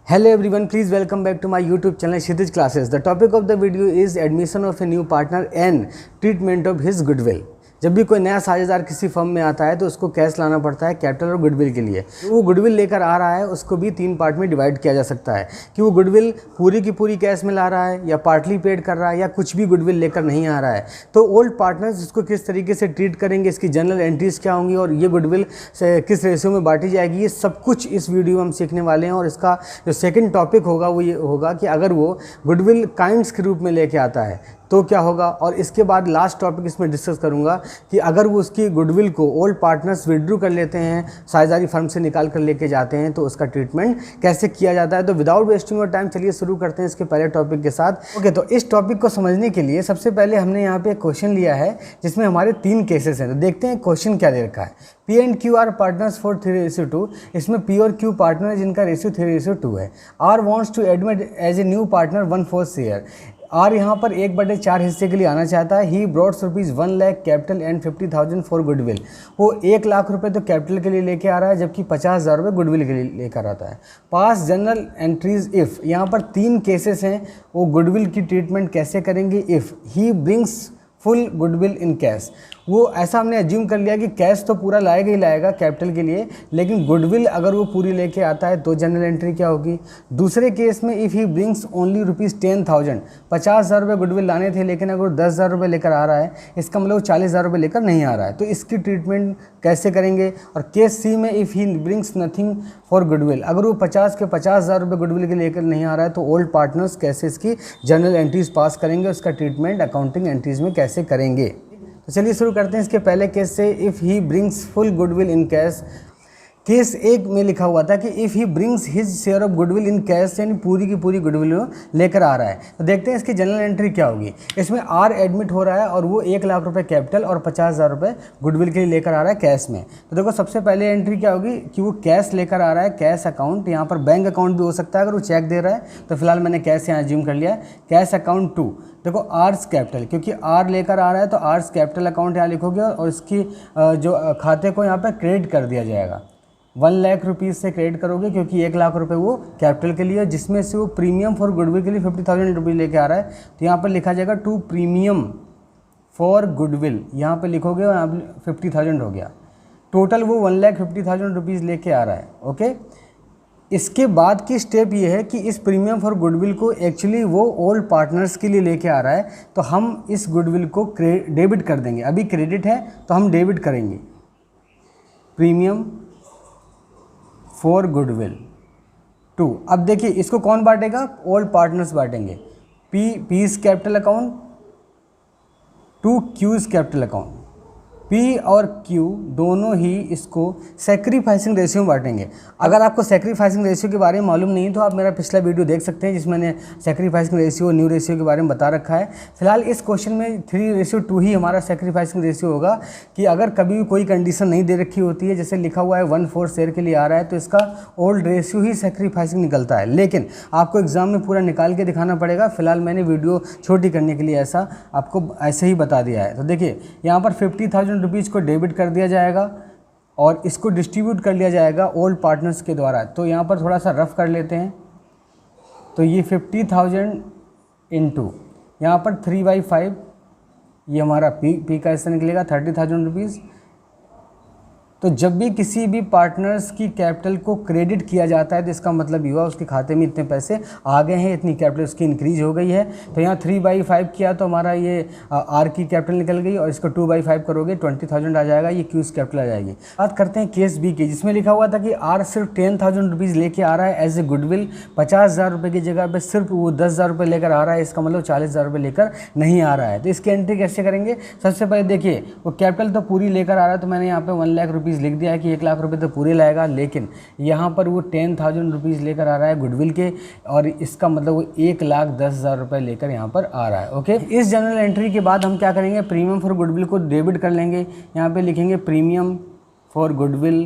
Hello everyone, please welcome back to my YouTube channel Kshitij Classes. The topic of the video is admission of a new partner and treatment of his goodwill. जब भी कोई नया साझेदार किसी firm में आता है तो उसको कैश लाना पड़ता है कैपिटल और गुडविल के लिए। वो गुडविल लेकर आ रहा है उसको भी 3 पार्ट में डिवाइड किया जा सकता है कि वो गुडविल पूरी की पूरी कैश में ला रहा है या पार्टली पेड कर रहा है या कुछ भी गुडविल लेकर नहीं आ रहा है। तो ओल्ड पार्टनर्स इसको किस तरीके से ट्रीट करेंगे, इसकी जनरल एंट्रीज क्या होंगी और ये गुडविल किस रेशियो में बांटी जाएगी, ये सब कुछ इस वीडियो में हम सीखने वाले हैं। और इसका जो सेकेंड टॉपिक होगा वो ये होगा कि अगर वो गुडविल काइंड्स के रूप में लेके आता है तो क्या होगा। और इसके बाद लास्ट टॉपिक इसमें डिस्कस करूंगा कि अगर वो उसकी गुडविल को ओल्ड पार्टनर्स विड्रू कर लेते हैं, साझेदारी फर्म से निकाल कर लेके जाते हैं, तो उसका ट्रीटमेंट कैसे किया जाता है। तो विदाउट वेस्टिंग योर टाइम चलिए शुरू करते हैं इसके पहले टॉपिक के साथ। ओके, तो इस टॉपिक को समझने के लिए सबसे पहले हमने यहाँ पे एक क्वेश्चन लिया है जिसमें हमारे 3 केसेस हैं। तो देखते हैं क्वेश्चन क्या दे रखा है। P and Q are partners for 3:2। इसमें P और Q पार्टनर है जिनका रेशियो 3:2 है। R wants to admit as a new partner 1/4 share. R यहाँ पर 1/4 हिस्से के लिए आना चाहता है। He brought rupees 1 lakh capital and 50,000 for goodwill. वो 1 लाख रुपये तो कैपिटल के लिए लेके आ रहा है जबकि 50,000 रुपये गुडविल के लिए लेकर आता है। पास जनरल एंट्रीज इफ़, यहाँ पर 3 केसेस हैं। वो गुडविल की ट्रीटमेंट कैसे करेंगे। If he brings full goodwill in cash, वो ऐसा हमने एज्यूम कर लिया कि कैश तो पूरा लाएगा ही लाएगा कैपिटल के लिए, लेकिन गुडविल अगर वो पूरी लेके आता है तो जनरल एंट्री क्या होगी। दूसरे केस में if he brings only rupees 10,000, 50,000 रुपये गुडविल लाने थे लेकिन अगर वो 10,000 रुपये लेकर आ रहा है, इसका मतलब 40,000 रुपये लेकर नहीं आ रहा है, तो इसकी ट्रीटमेंट कैसे करेंगे। और केस सी में if he brings nothing for goodwill, अगर वो 50,000 रुपये गुडविल के लेकर नहीं आ रहा है तो ओल्ड पार्टनर्स कैसे इसकी जनरल एंट्रीज पास करेंगे, उसका ट्रीटमेंट अकाउंटिंग एंट्रीज में कैसे करेंगे। तो चलिए शुरू करते हैं इसके पहले केस से। If he brings full goodwill in cash, case 1 में लिखा हुआ था कि if he brings his share of goodwill in cash, यानी पूरी की पूरी गुडविल लेकर आ रहा है। तो देखते हैं इसकी जनरल एंट्री क्या होगी। इसमें आर एडमिट हो रहा है और वो 1 लाख रुपये कैपिटल और 50,000 रुपये गुडविल के लिए लेकर आ रहा है कैश में। तो देखो सबसे पहले एंट्री क्या होगी कि वो कैश लेकर आ रहा है, कैश अकाउंट। यहाँ पर बैंक अकाउंट भी हो सकता है अगर वो चेक दे रहा है, तो फिलहाल मैंने कैश यहाँ एज्यूम कर लिया है। कैश अकाउंट 2, देखो आर्स कैपिटल, क्योंकि आर लेकर आ रहा है तो आर्स कैपिटल अकाउंट यहाँ लिखोगे और इसकी जो खाते को यहाँ पर क्रेडिट कर दिया जाएगा। 1 लाख रुपीज़ से क्रेडिट करोगे क्योंकि 1 लाख रुपए वो कैपिटल के लिए, जिसमें से वो प्रीमियम फॉर गुडविल के लिए 50,000 रुपीज़ लेके आ रहा है। तो यहाँ पर लिखा जाएगा टू प्रीमियम फॉर गुडविल, यहाँ पे लिखोगे और यहाँ पर 50,000 हो गया। टोटल वो 1,50,000 रुपीज़ लेके आ रहा है। ओके, इसके बाद की स्टेप ये है कि इस प्रीमियम फॉर गुडविल को एक्चुअली वो ओल्ड पार्टनर्स के लिए लेके आ रहा है, तो हम इस गुडविल को डेबिट कर देंगे। अभी क्रेडिट है तो हम डेबिट करेंगे। Premium for goodwill 2। अब देखिए इसको कौन बांटेगा, ओल्ड पार्टनर्स बांटेंगे। P's capital account to Q's capital account. P और क्यू दोनों ही इसको सेक्रीफाइसिंग रेशियो में बांटेंगे। अगर आपको सेक्रीफाइसिंग रेशियो के बारे में मालूम नहीं तो आप मेरा पिछला वीडियो देख सकते हैं जिसमें मैंने सेक्रीफाइसिंग रेशियो न्यू रेशियो के बारे में बता रखा है। फिलहाल इस क्वेश्चन में 3:2 ही हमारा सेक्रीफाइसिंग रेशियो होगा कि अगर कभी भी कोई कंडीशन नहीं दे रखी होती है, जैसे लिखा हुआ है 1/4 शेयर के लिए आ रहा है, तो इसका ओल्ड रेशियो ही सेक्रीफाइसिंग निकलता है। लेकिन आपको एग्जाम में पूरा निकाल के दिखाना पड़ेगा। फिलहाल मैंने वीडियो छोटी करने के लिए ऐसा आपको ऐसे ही बता दिया है। तो देखिए यहाँ पर 50,000 रुपीज़ को डेबिट कर दिया जाएगा और इसको डिस्ट्रीब्यूट कर लिया जाएगा ओल्ड पार्टनर्स के द्वारा। तो यहाँ पर थोड़ा सा रफ कर लेते हैं। तो ये 50,000 इंटू यहाँ पर 3/5, ये हमारा पी का हिस्सा निकलेगा 30,000 रुपीज़। तो जब भी किसी भी पार्टनर्स की कैपिटल को क्रेडिट किया जाता है तो इसका मतलब ये हुआ उसके खाते में इतने पैसे आ गए हैं, इतनी कैपिटल उसकी इंक्रीज हो गई है। तो यहाँ 3/5 किया तो हमारा ये आर की कैपिटल निकल गई और इसको 2/5 करोगे 20,000 आ जाएगा, ये क्यूज कैपिटल आ जाएगी। बात करते हैं केस बी की, जिसमें लिखा हुआ था कि आर सिर्फ 10,000 रुपीज़ लेके आ रहा है एज ए गुडविल। 50,000 रुपये की जगह पर सिर्फ वो 10,000 रुपये लेकर आ रहा है, इसका मतलब 40,000 रुपये लेकर नहीं आ रहा है। तो इसकी एंट्री कैसे करेंगे। सबसे पहले देखिए वो कैपिटल तो पूरी लेकर आ रहा है, तो मैंने यहाँ पर 1 लाख रुपीज़ लिख दिया है कि 1 लाख रुपए तो पूरे लाएगा, लेकिन यहाँ पर वो 10,000 रुपीज़ लेकर आ रहा है गुडविल के, और इसका मतलब वो 1,10,000 रुपये लेकर यहाँ पर आ रहा है। ओके, इस जनरल एंट्री के बाद हम क्या करेंगे, प्रीमियम फॉर गुडविल को डेबिट कर लेंगे। यहाँ पे लिखेंगे प्रीमियम फॉर गुडविल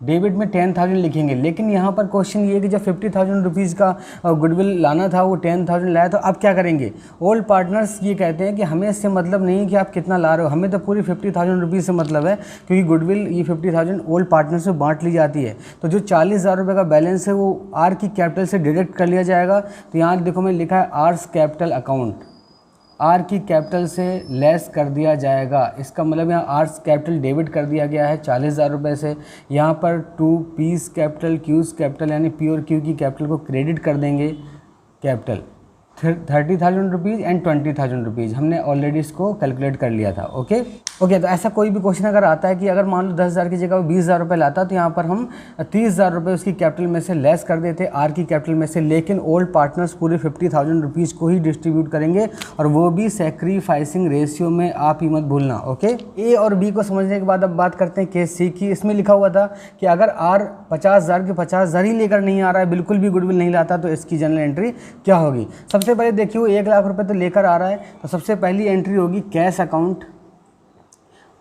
डेबिट में 10,000 लिखेंगे। लेकिन यहाँ पर क्वेश्चन ये है कि जब 50,000 रुपीज़ का गुडविल लाना था, वो 10,000 लाया, तो अब क्या करेंगे? ओल्ड पार्टनर्स ये कहते हैं कि हमें इससे मतलब नहीं कि आप कितना ला रहे हो, हमें तो पूरी 50,000 रुपीज़ से मतलब है, क्योंकि गुडविल ये 50,000 ओल्ड पार्टनर्स में बांट ली जाती है। तो जो 40,000 रुपये का बैलेंस है वो आर की कैपिटल से डिडक्ट कर लिया जाएगा। तो यहाँ देखो मैंने लिखा है आर्स कैपिटल अकाउंट, आर की कैपिटल से लेस कर दिया जाएगा। इसका मतलब यहाँ आर्स कैपिटल डेबिट कर दिया गया है 40,000 रुपये से। यहाँ पर to P's capital, Q's capital यानी पी और क्यू की कैपिटल को क्रेडिट कर देंगे कैपिटल 30,000 रुपीज़ एंड 20,000 रुपीज़। हमने ऑलरेडी इसको कैलकुलेट कर लिया था। ओके, तो ऐसा कोई भी क्वेश्चन अगर आता है कि अगर मान लो 10,000 की जगह वो 20,000 रुपये लाता, तो यहाँ पर हम 30,000 रुपये उसकी कैपिटल में से लेस कर देते आर की कैपिटल में से। लेकिन ओल्ड पार्टनर्स पूरे 50,000 रुपीज़ को ही डिस्ट्रीब्यूट करेंगे, और वो भी सेक्रीफाइसिंग रेशियो में, आप ही मत भूलना। ओके, ए और बी को समझने के बाद अब बात करते हैं केस सी की। इसमें लिखा हुआ था कि अगर आर 50,000 के 50,000 ही लेकर नहीं आ रहा है, बिल्कुल भी गुडविल नहीं लाता, तो इसकी जनरल एंट्री क्या होगी? सबसे पहले देखिए वो 1 लाख रुपए तो लेकर आ रहा है, तो सबसे पहली एंट्री होगी cash account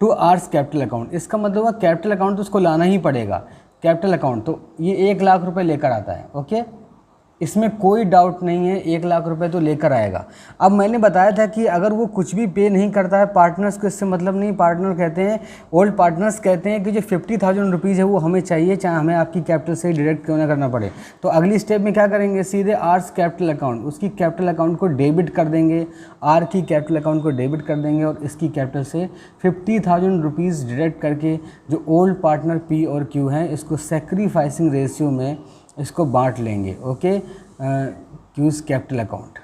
to R's capital account. इसका मतलब है कैपिटल अकाउंट तो उसको लाना ही पड़ेगा, कैपिटल अकाउंट। तो ये 1 लाख रुपए लेकर आता है। ओके, इसमें कोई डाउट नहीं है, 1 लाख रुपए तो लेकर आएगा। अब मैंने बताया था कि अगर वो कुछ भी पे नहीं करता है, पार्टनर्स को इससे मतलब नहीं। पार्टनर कहते हैं, ओल्ड पार्टनर्स कहते हैं कि जो 50,000 रुपीज़ है वो हमें चाहिए, चाहे हमें आपकी कैपिटल से डिडक्ट क्यों ना करना पड़े। तो अगली स्टेप में क्या करेंगे? सीधे आर्स कैपिटल अकाउंट, उसकी कैपिटल अकाउंट को डेबिट कर देंगे, आर की कैपिटल अकाउंट को डेबिट कर देंगे, और इसकी कैपिटल से 50,000 रुपीज़ डिडक्ट करके जो ओल्ड पार्टनर पी और क्यू हैं, इसको सेक्रीफाइसिंग रेशियो में इसको बांट लेंगे। ओके, क्यूज़ कैपिटल अकाउंट,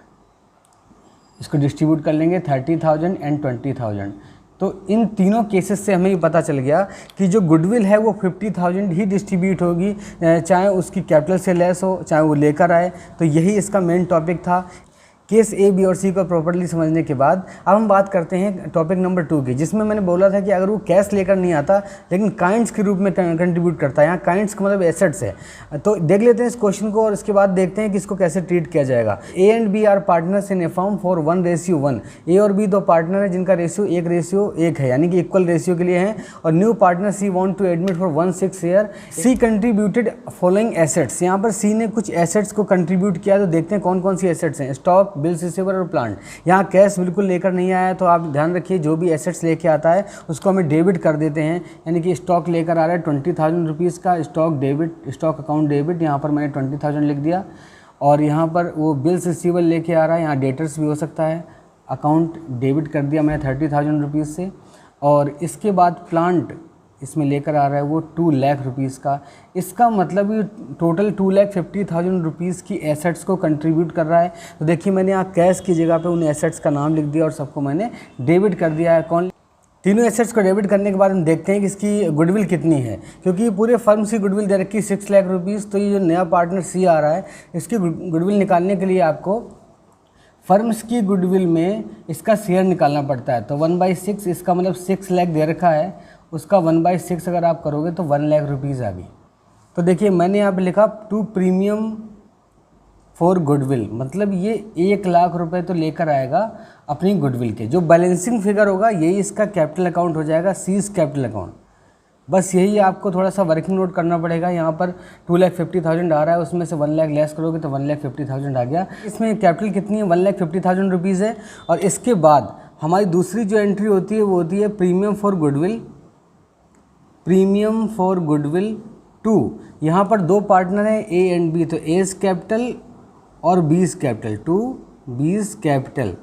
इसको डिस्ट्रीब्यूट कर लेंगे 30,000 एंड 20,000। तो इन तीनों केसेस से हमें ये पता चल गया कि जो गुडविल है वो 50,000 ही डिस्ट्रीब्यूट होगी, चाहे उसकी कैपिटल से लेस हो, चाहे वो लेकर आए। तो यही इसका मेन टॉपिक था। केस ए, बी और सी को प्रॉपर्ली समझने के बाद अब हम बात करते हैं टॉपिक नंबर 2 की, जिसमें मैंने बोला था कि अगर वो कैश लेकर नहीं आता लेकिन काइंड्स के रूप में कंट्रीब्यूट करता है। यहाँ काइंड्स का मतलब एसेट्स है। तो देख लेते हैं इस क्वेश्चन को, और इसके बाद देखते हैं कि इसको कैसे ट्रीट किया जाएगा। A and B are partners in a firm for 1:1। A और बी 2 पार्टनर है जिनका रेशियो 1:1 है, यानी कि इक्वल रेशियो के लिए है। और new partner C want to admit for 1/6 year. C contributed following assets. यहाँ पर सी ने कुछ एसेट्स को कंट्रीब्यूट किया, तो देखते हैं कौन कौन सी एसेट्स हैं। स्टॉक, बिल्स रिसीवर और प्लांट। यहाँ कैश बिल्कुल लेकर नहीं आया है, तो आप ध्यान रखिए जो भी एसेट्स लेके आता है उसको हमें डेबिट कर देते हैं। यानी कि स्टॉक लेकर आ रहा है 20,000 रुपीज़ का, stock debit, stock account debit, यहाँ पर मैंने 20,000 लिख दिया। और यहाँ पर वो बिल्स रिसीवर लेके आ रहा है, यहाँ डेटर्स भी हो सकता है, अकाउंट डेबिट कर दिया मैंने 30,000 रुपीज़ से। और इसके बाद प्लांट इसमें लेकर आ रहा है वो 2 लाख रुपीज़ का। इसका मतलब ये टोटल 2,50,000 रुपीज़ की एसेट्स को कंट्रीब्यूट कर रहा है। तो देखिए मैंने यहाँ कैश की जगह पे उन एसेट्स का नाम लिख दिया और सबको मैंने डेबिट कर दिया है। कौन? तीनों एसेट्स को डेबिट करने के बाद हम देखते हैं कि इसकी गुडविल कितनी है, क्योंकि पूरे फर्म की गुडविल दे रखी 6 लाख रुपीज़। तो ये जो नया पार्टनर सी आ रहा है, इसकी गुडविल निकालने के लिए आपको फर्म्स की गुडविल में इसका शेयर निकालना पड़ता है। तो 1/6, इसका मतलब 6 लाख दे रखा है, उसका 1/6 अगर आप करोगे तो 1 लाख रुपीज़ आ गई। तो देखिए मैंने यहाँ पे लिखा टू प्रीमियम फॉर गुडविल, मतलब ये 1 लाख रुपए तो लेकर आएगा अपनी गुडविल के। जो बैलेंसिंग फिगर होगा यही इसका कैपिटल अकाउंट हो जाएगा, सीज कैपिटल अकाउंट। बस यही आपको थोड़ा सा वर्किंग नोट करना पड़ेगा। यहाँ पर 2,50,000 आ रहा है, उसमें से 1 लाख लेस करोगे तो 1,50,000 आ गया। इसमें कैपिटल कितनी है? 1,50,000 रुपीज़ है। और इसके बाद हमारी दूसरी जो एंट्री होती है वो होती है premium for goodwill, premium for goodwill 2। यहाँ पर 2 पार्टनर हैं ए एंड बी, तो एज कैपिटल और बीज कैपिटल, 2 बीज कैपिटल।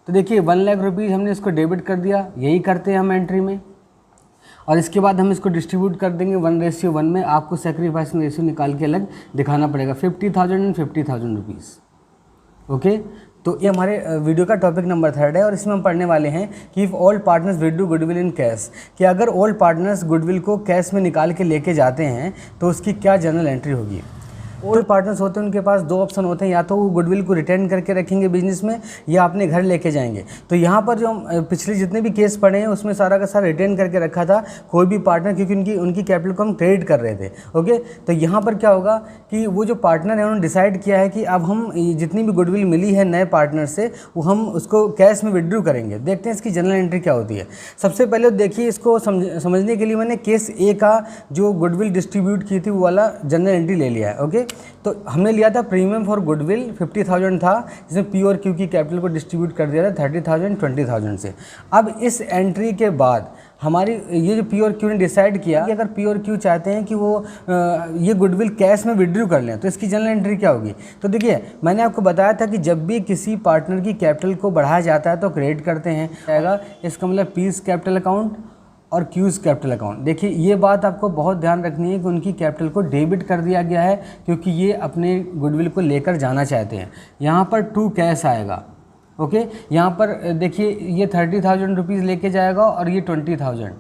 तो देखिए 1 लाख रुपीज़ हमने इसको डेबिट कर दिया, यही करते हैं हम एंट्री में। और इसके बाद हम इसको डिस्ट्रीब्यूट कर देंगे 1:1 में। आपको सेक्रीफाइसिंग रेशियो निकाल के अलग दिखाना पड़ेगा, 50,000 एंड 50,000 रुपीज़। ओके, तो ये हमारे वीडियो का टॉपिक नंबर 3 है, और इसमें हम पढ़ने वाले हैं कि if all partners withdrew goodwill in cash, कि अगर ऑल पार्टनर्स गुडविल को कैश में निकाल के लेके जाते हैं तो उसकी क्या जनरल एंट्री होगी। और पार्टनर्स होते हैं उनके पास दो ऑप्शन होते हैं, या तो वो गुडविल को रिटेन करके रखेंगे बिजनेस में या अपने घर लेके जाएंगे। तो यहाँ पर जो पिछले जितने भी केस पड़े हैं उसमें सारा का सारा रिटेन करके रखा था कोई भी पार्टनर, क्योंकि उनकी कैपिटल को हम ट्रेड कर रहे थे। ओके, तो यहाँ पर क्या होगा कि वो जो पार्टनर है उन्होंने डिसाइड किया है कि अब हम जितनी भी गुडविल मिली है नए पार्टनर से वो हम उसको कैश में विड्रू करेंगे। देखते हैं इसकी जनरल एंट्री क्या होती है। सबसे पहले देखिए, इसको समझने के लिए मैंने केस ए का जो गुडविल डिस्ट्रीब्यूट की थी वो वाला जनरल एंट्री ले लिया है। ओके, तो हमने लिया था प्रीमियम फॉर गुडविल 50,000 था, जिसमें पी और क्यू की कैपिटल को डिस्ट्रीब्यूट कर दिया था 30,000 20,000 से। अब इस एंट्री के बाद हमारी ये जो पी और क्यू ने डिसाइड किया कि अगर पी और क्यू चाहते हैं कि वो ये गुडविल कैश में विड्रू कर लें तो इसकी जनरल एंट्री क्या होगी। तो देखिए, मैंने आपको बताया था कि जब भी किसी पार्टनर की कैपिटल को बढ़ाया जाता है तो क्रेडिट करते हैं आएगा, इसका मतलब पीस कैपिटल अकाउंट और क्यूज़ कैपिटल अकाउंट। देखिए, ये बात आपको बहुत ध्यान रखनी है कि उनकी कैपिटल को डेबिट कर दिया गया है क्योंकि ये अपने गुडविल को लेकर जाना चाहते हैं। यहाँ पर टू कैश आएगा। ओके, यहाँ पर देखिए ये 30,000 रुपीज़ लेके जाएगा और ये 20,000,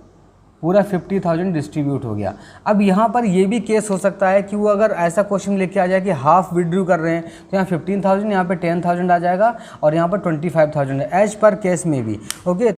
पूरा 50,000 डिस्ट्रीब्यूट हो गया। अब यहाँ पर ये भी केस हो सकता है कि वो अगर ऐसा क्वेश्चन लेके आ जाए कि हाफ विड्रू कर रहे हैं तो यहाँ 15,000, यहाँ पे 10,000 आ जाएगा और यहाँ पर 25,000 है, एज पर केस में भी। ओके।